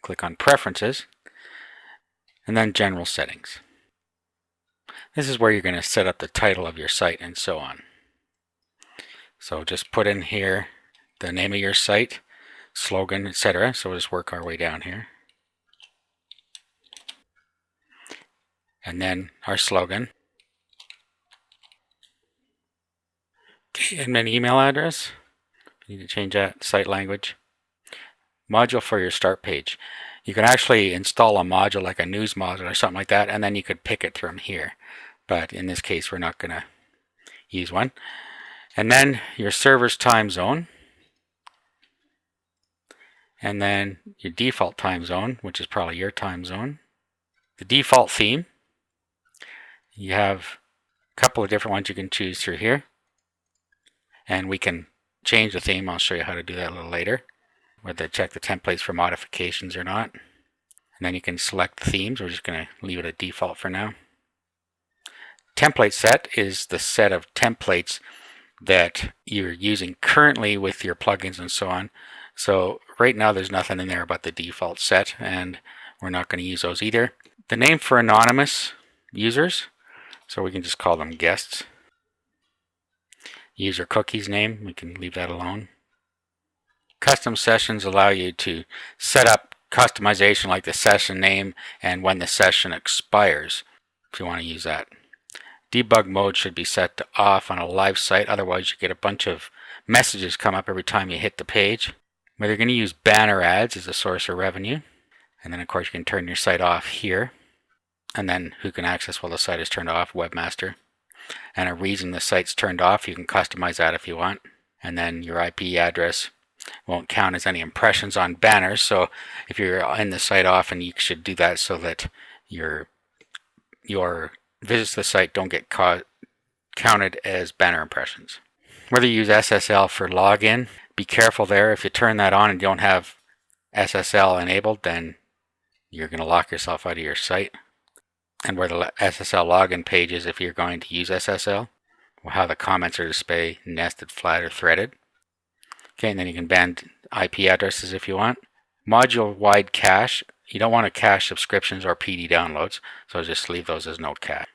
click on Preferences, and then General Settings. This is where you're going to set up the title of your site and so on. So just put in here the name of your site, slogan, etc. So we'll just work our way down here. And then our slogan. Okay, and then email address. You need to change that, site language. Module for your start page. You can actually install a module like a news module or something like that, and then you could pick it from here. But in this case, we're not going to use one. And then your server's time zone. And then your default time zone, which is probably your time zone. The default theme. You have a couple of different ones you can choose through here. And we can change the theme. I'll show you how to do that a little later. Whether to check the templates for modifications or not. And then you can select the themes. We're just going to leave it at default for now. Template set is the set of templates that you're using currently with your plugins and so on. So right now there's nothing in there about the default set, and we're not going to use those either. The name for anonymous users, so we can just call them guests. User cookies name, we can leave that alone. Custom sessions allow you to set up customization like the session name and when the session expires, if you want to use that. Debug mode should be set to off on a live site, otherwise you get a bunch of messages come up every time you hit the page. Whether you're going to use banner ads as a source of revenue, and then of course you can turn your site off here, and then who can access while the site is turned off, webmaster. And a reason the site's turned off, you can customize that if you want. And then your IP address won't count as any impressions on banners, so if you're in the site often, you should do that so that your visits to the site don't get counted as banner impressions. Whether you use SSL for login, be careful there. If you turn that on and you don't have SSL enabled, then you're going to lock yourself out of your site. And where the SSL login page is if you're going to use SSL, how the comments are displayed, nested, flat, or threaded. Okay, and then you can ban IP addresses if you want. Module-wide cache. You don't want to cache subscriptions or PD downloads, so just leave those as no cache.